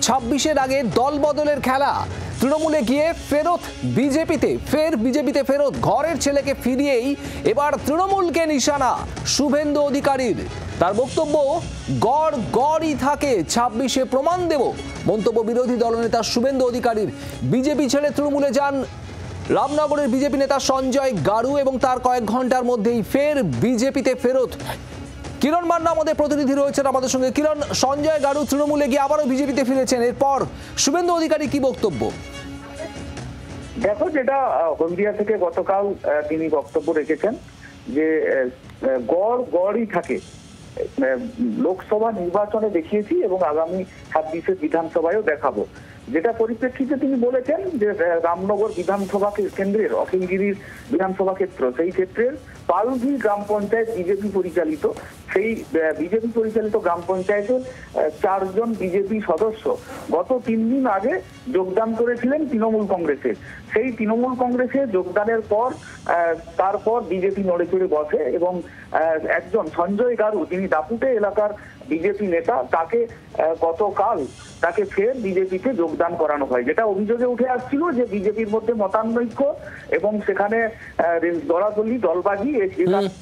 26-এর আগে দল বদলের খেলা। তৃণমূলে গিয়ে ফেরত বিজেপিতে, বিজেপিতে ফেরত ঘরের ছেলেকে ফিরিয়েই এবার তৃণমূলকে নিশানা শুভেন্দু অধিকারীর। তার বক্তব্য, গড় গড়ই থাকে, 26-এ প্রমাণ দেব। মন্তব্য বিরোধী দলনেতা শুভেন্দু অধিকারীর। বিজেপি ছেড়ে তৃণমূলে যান রামনগরের বিজেপি নেতা সঞ্জয় গারু এবং তার কয়েক ঘন্টার মধ্যেই ফের বিজেপিতে ফেরত। কিরণ মান্না আমাদের প্রতিনিধি রয়েছেন আমাদের সঙ্গে। কিরণ, সঞ্জয় গারু তৃণমূলে গিয়ে আবারও বিজেপিতে ফিরেছেন, এরপর শুভেন্দু অধিকারী কি বক্তব্য? দেখো, যেটা হলদিয়া থেকে গতকাল তিনি বক্তব্য রেখেছেন যে গড় গড়ই থাকে, লোকসভা নির্বাচনে দেখিয়েছি এবং আগামী 26-এর বিধানসভায়ও দেখাবো। যেটা পরিপ্রেক্ষিতে তিনি বলেছেন যে রামনগর বিধানসভা কেন্দ্রের অখিলগিরির বিধানসভা ক্ষেত্র, সেই ক্ষেত্রের পালভি গ্রাম পঞ্চায়েত বিজেপি পরিচালিত, সেই বিজেপি পরিচালিত গ্রাম পঞ্চায়েতের 4 জন বিজেপি সদস্য গত 3 দিন আগে যোগদান করেছিলেন তৃণমূল কংগ্রেসে। সেই তৃণমূল কংগ্রেসে যোগদানের পর তারপর বিজেপি নড়ে চড়ে বসে এবং একজন সঞ্জয় গারু, যিনি দাপুটে এলাকার বিজেপি নেতা, তাকে গতকাল তাকে ফের বিজেপিতে যোগদান করানো হয়। যেটা অভিযোগে উঠে আসছিল যে বিজেপির মধ্যে মতানৈক্য এবং সেখানে দলাদলি দলবাজি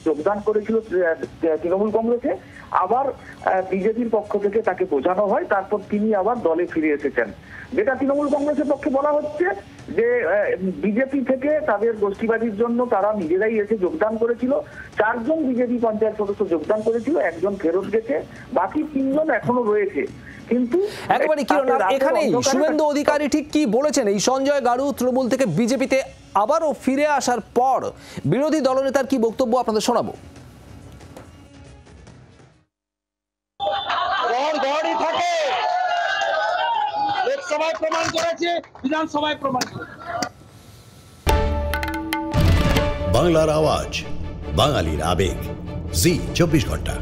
যোগদান করেছিল তৃণমূল কংগ্রেসে, আবার বিজেপির পক্ষ থেকে তাকে বোঝানো হয়, তারপর তিনি আবার দলে ফিরে এসেছেন। যেটা তৃণমূল কংগ্রেসের পক্ষে বলা হচ্ছে যে বিজেপি থেকে তাদের গোষ্ঠীবাদীর জন্য তারা নিজেরাই এসে যোগদান করেছিল। 4 জন বিজেপি পঞ্চায়েত সদস্য যোগদান করেছিল, একজন ফেরত গেছে, বাকি 3 জন এখনো রয়েছে। কিন্তু একেবারে এখানেই শুভেন্দু অধিকারী ঠিক কি বলেছেন? এই সঞ্জয় গারু তৃণমূল থেকে বিজেপিতে আবারও ফিরে আসার পর বিরোধী দলনেতার কি বক্তব্য আপনাদের শোনাবো। লোকসভায় প্রমাণ করেছে, বিধানসভায় প্রমাণ করেছে। বাংলার আওয়াজ, বাঙালির আবেগ, জি 24 ঘন্টা।